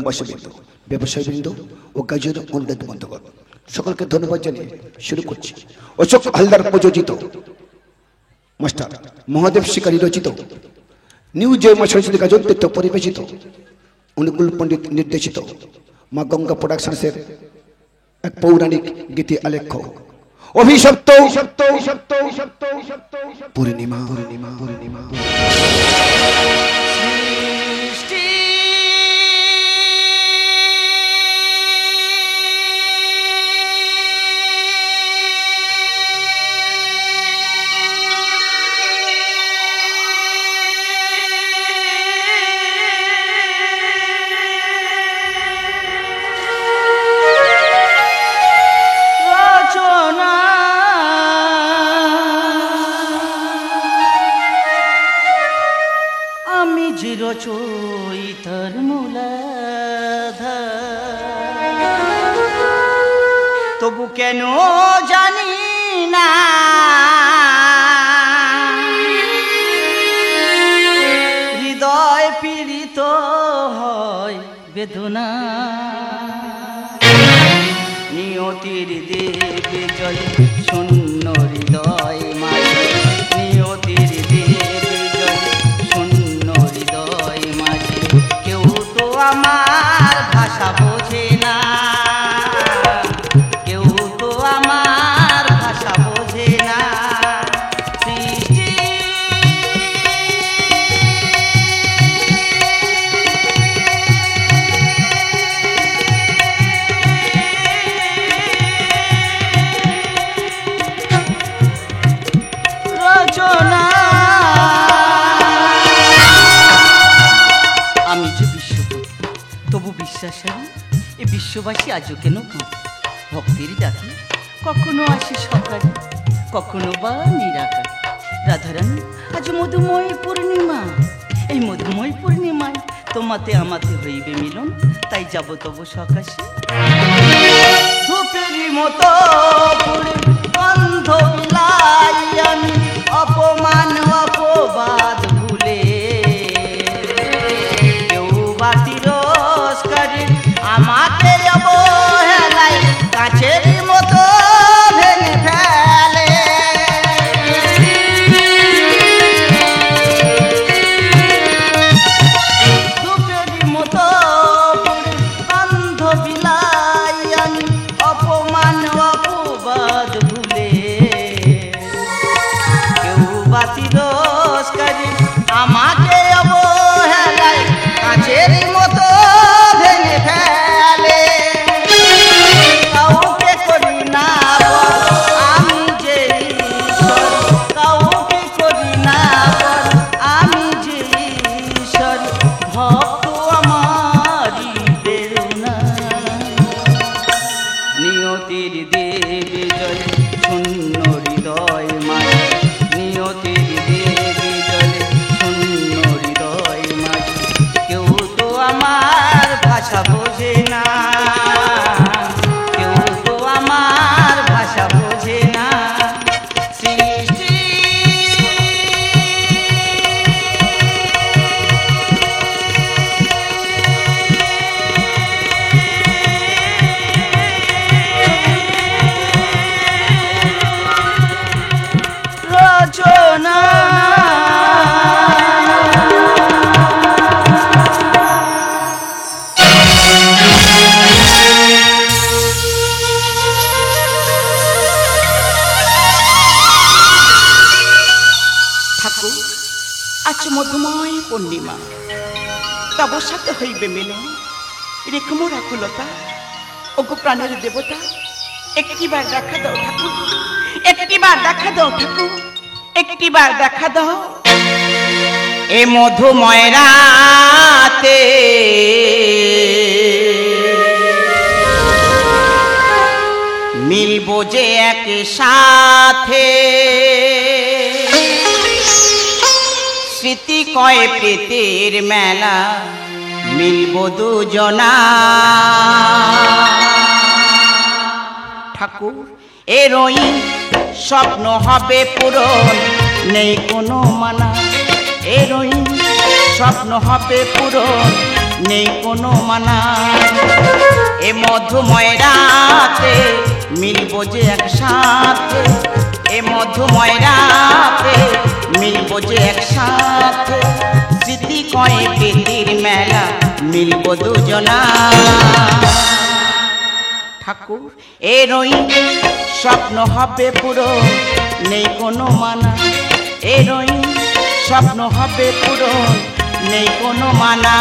বাসবৃন্দ, ব্যবসায়ীবৃন্দ ও কাজের অনুরোধ বন্ধুগণ, সকলকে ধন্যবাদ জানিয়ে শুরু করছি। অশোক হালদার প্রযোজিত, মাস্টার মহাদেব শিকারী রচিত, নিউ জয় মা সরস্বতী কাজোদ্দিত পরিবেশিত, অনুকূল পণ্ডিত নির্দেশিত মা গঙ্গা প্রোডাকশনসের এক পৌরাণিক গীতি আলেখ্য অভিশপ্ত পূর্ণিমা। রচয়িতার মূলাধার, তবু কেন জানি না হৃদয় পীড়িত হয় বেদনা। নিয়তির দেবে জলে শূন্য হৃদয় মাঝে, নিয়তির দেবে জলে শূন্য হৃদয় মাঝে। কেউ তো আমার ভাষা বোঝে না, কেউ তো আমার ভাষা বোঝে না। আমি যে বিশ্বপতি, তবু বিশ্বাসের এ বিশ্ববাসী আজও কেন কাঁদে। ভক্তির ডাকে কখনো আসে সকালে, কখনো বা নিরাকার। রাধারানী আজ মধুময় পূর্ণিমা, এই মধুময় পূর্ণিমায় তোমাতে আমাতে হইবে মিলন, তাই যাব তবু সকাশে। ধূপেরই মতো অন্ধ বিলাই আমি, অপমান অপবাদ ভুলে। কেউ বা তিরস্কারে আমাকে অবহেলায় কাছের মতো ভেঙে ফেলে। ধূপেরই মতো অন্ধ বিলাই আমি, অপমান অপবাদ ভুলে। কেউ বা তিরস্কারে আমাকে অবহেলায় কাছের মতো ভেঙে ফেলে। কাউকে করি না আমি যে ঈশ্বর, কাউকে করি না আমি যে ঈশ্বর। ভক্ত আমারই প্রেরণা, নিয়তির দেবে জলে শূন্য হৃদয় মাঝে, নিয়তির দেবে জলে শূন্য হৃদয় মাঝে। কেউ তো আমার ভাষা বোঝে না, কেউ তো আমার ভাষা বোঝে না। সৃষ্টি রচনা ঠাকুর আজ মধুময় পূর্ণিমা, তব সাথে হইবে মিলন। রেখমোর আকুলতা ওগো প্রাণের দেবতা, একটিবার দেখা দাও ঠাকুর, একটিবার দেখা দাও ঠাকুর, একটিবার দেখা দাও। এ মধুময় রাতে মিলবো যে এক সাথে, স্মৃতি কয় প্রীতির মেলা মিলবো দুজনা। ঠাকুর এরই স্বপ্ন হবে পূরণ, নেই কোনো মানা। এরই স্বপ্ন হবে পূরণ, নেই কোনো মানা। এ মধুময় রাতে মিলবো যে একসাথে, এ মধুময় রাতে মিলবো যে একসাথে, স্মৃতি কয়ে প্রীতির মেলা মিলবো দুজনা। ঠাকুর এরই স্বপ্ন হবে পুরো, নেই কোনো মানা। এরই স্বপ্ন হবে পুরো, নেই কোনো মানা।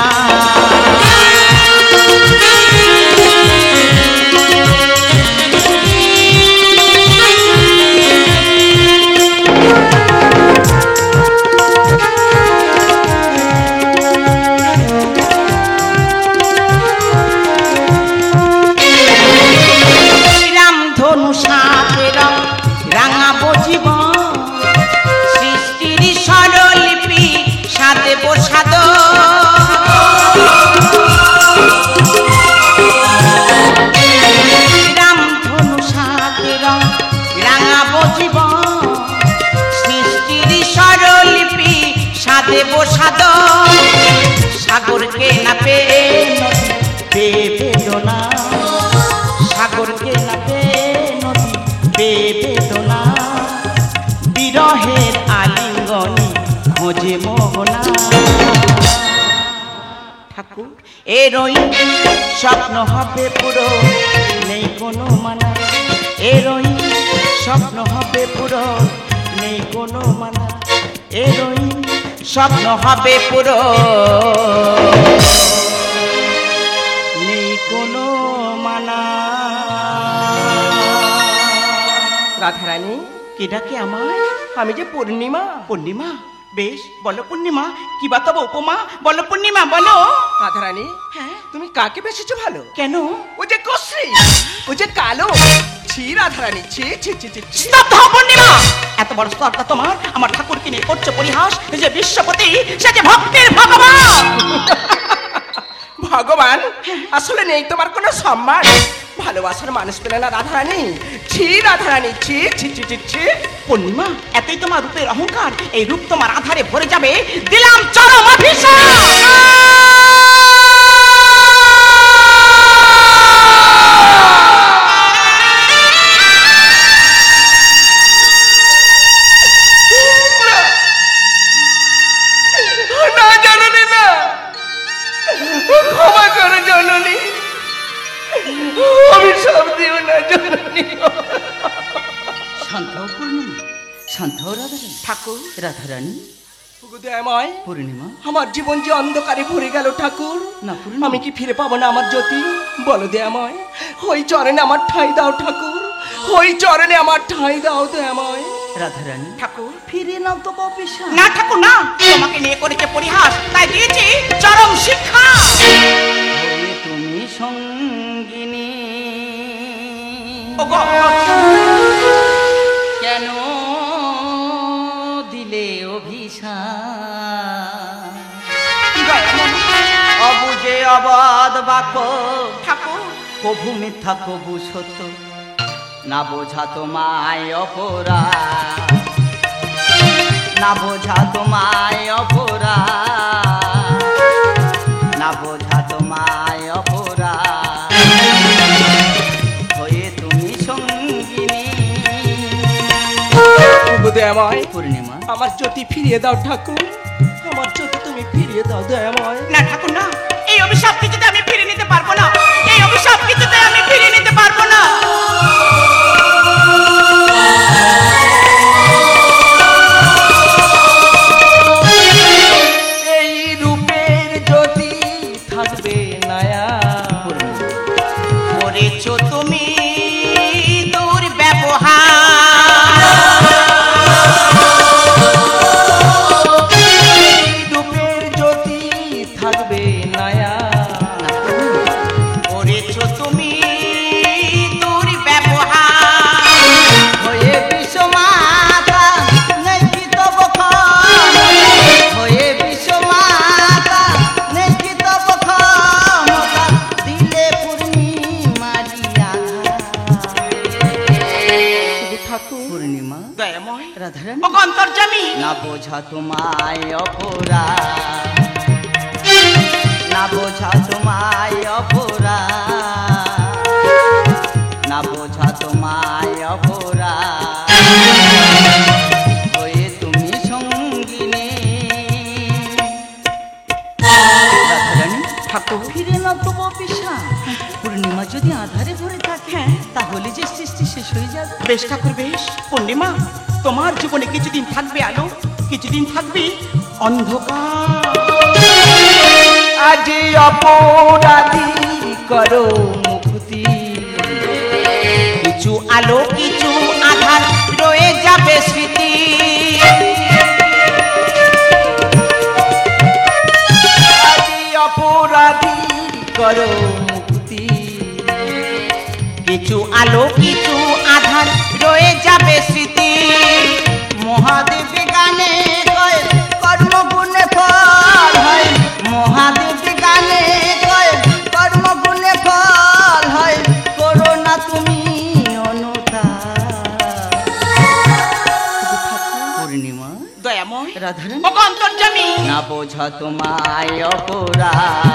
রামধনু সাথে রাঙাবো জীবন, সৃষ্টির স্বরলিপি সাথে বসাদ। রামধনু সাথে রাঙাবো জীবন, সৃষ্টির স্বরলিপি সাথে বসাদ। সাগরকে না পেয়ে বেদনা, সাগরকে না পেয়ে নদী বেদনা, বিরহের আলিঙ্গনে খোঁজে মোহনা। ঠাকুর এরই স্বপ্ন হবে পুরো, নেই কোনো মানা। এরই স্বপ্ন হবে পুরো, নেই কোনো মানা। এরই স্বপ্ন হবে পুরো, নেই কোনো মানা। রাধারানী, কে ডাকে আমায়? আমি যে পূর্ণিমা। পূর্ণিমা? বেশ, বলো পূর্ণিমা, কি বা তবে উপমা? বলো পূর্ণিমা, বলো। রাধারানী, হ্যাঁ, তুমি কাকে বেসেছো ভালো? কেন? ও যে কশ্রী, ও যে কালো। ছি রাধারানী, ছি ছি ছি ছি ছি। স্তব্ধ হও পূর্ণিমা! এত বড় স্তরটা তোমার, আমার ঠাকুরকে নিয়ে করছো পরিহাস। যে বিশ্বপতি, সে যে ভক্তের ভগবান। ভগবান? আসলে নেই তোমার কোনো সম্মান। ভালোবাসার মানুষ পেলে না রাধারানী। ছি রাধারানী, ছি ছি ছি ছি ছি। পূর্ণিমা, এতই তোমার রূপের অহংকার, এই রূপ তোমার আধারে ভরে যাবে। দিলাম চরম অভিশাপ। না জননী, না, ক্ষমা করো জননী, অভিশাপ দিও না জননী। শান্ত হও পূর্ণিমা, শান্ত হও রাধারানী। ঠাকুর, রাধারানী, দয়াময়, পূর্ণিমা। আমার জীবন যে অন্ধকারে ভরে গেল ঠাকুর। না পূর্ণিমা, আমি কি ফিরে পাবো না আমার জ্যোতি? বলো দয়াময়, ওই চরণে আমার ঠাঁই দাও ঠাকুর, ওই চরণে আমার ঠাঁই দাও দয়াময়। রাধারানী, ঠাকুর, ফিরে নাও তো অভিশাপ। না ঠাকুর না, তোমাকে নিয়ে করেছে পরিহাস, তাই দিয়েছি চরম শিক্ষা। হয়ে তুমি সঙ্গিনী, ওগো, কেন দিলে অভিশাপ? অবুঝে অবাধ বাক্য ঠাকুর, কভু মিথ্যা কভু সত্য, না বোঝা তোমায় অপরাধ, না বোঝা তোমায় অপরাধ, না বোঝা তোমায় অপরাধ। হয়ে তুমি সঙ্গিনী। দয়াময়, পূর্ণিমা, আমার জ্যোতি ফিরিয়ে দাও ঠাকুর, আমার জ্যোতি তুমি ফিরিয়ে দাও দয়াময়। না ঠাকুর না, এই অভিশাপ কিছুতে আমি ফিরে নিতে পারবো না, এই অভিশাপ কিছুতে আমি ফিরে নিতে পারবো না। এই রূপের জ্যোতি থাকবে নায়া, করেছো তুমি দুর্ব্যবহার, রূপের জ্যোতি থাকবে নায়া, করেছো তুমি দুর্ব্যবহার। হয়ে বিশ্বমাতা নেই কি তব ক্ষমতা, হয়ে বিশ্বমাতা নেই কি তব ক্ষমতা, দিলে পূর্ণিমারি আঘাত। ঠাকুর, পূর্ণিমা, দয়াময়, রাধারানী, ওগো অন্তর্যামী, না বোঝা তোমায় অপরাধ, না বোঝা তোমায় অপরাধ, না বোঝা তোমায় অপরাধ, হয়ে তুমি সঙ্গিনী। রাধারানী ঠাকুর ফিরে না তো পিসা, পূর্ণিমা যদি আধারে ভরে থাকে তাহলে যে সৃষ্টি শেষ হয়ে যাবে। বেশ ঠাকুর বেশ। পূর্ণিমা, তোমার জীবনে কিছুদিন থাকবে আলো, কিছুদিন থাকবে অন্ধকার। আজ অপরাধী করো মুক্তি, কিছু আলো কিছু আধার রয়ে যাবে স্মৃতি। আজ অপরাধী করো মুক্তি, কিছু আলো কিছু আধার রয়ে যাবে স্মৃতি। মহাদেব গানে কয় কর্ম গুণে ফল হয়, মহাদেব গানে কয় কর্ম গুণে ফল হয়, করো না তুমি অনুতাপ। পূর্ণিমা দয়াময় রাধারানী ও অন্তর্যামী, না বোঝা তোমায় অপরাধ,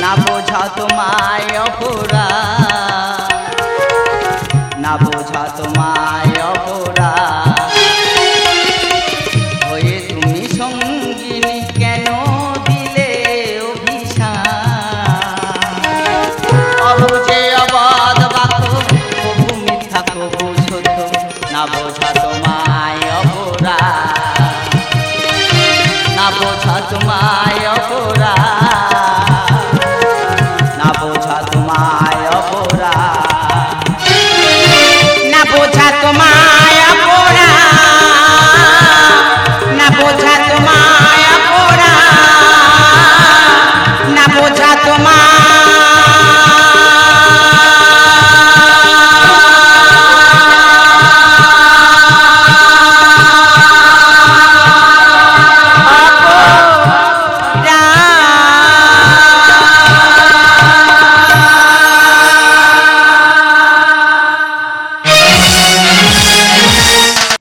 না বোঝা তোমায় অপরাধ, না বোঝা তোমায় অপরাধ, হয়ে তুমি সঙ্গিনী কেন দিলে অভিশাপ। অবুঝে অবাধ বাক্য, কবু মিথ্যা কবু সত্য, না বোঝা তোমায় অপরাধ, না বোঝা তোমায় অপরাধ, না বোঝা তোমায় অপরাধ, না বোঝা তোমায় অপরাধ, না বোঝা তোমায় অপরাধ, না বোঝা তোমায়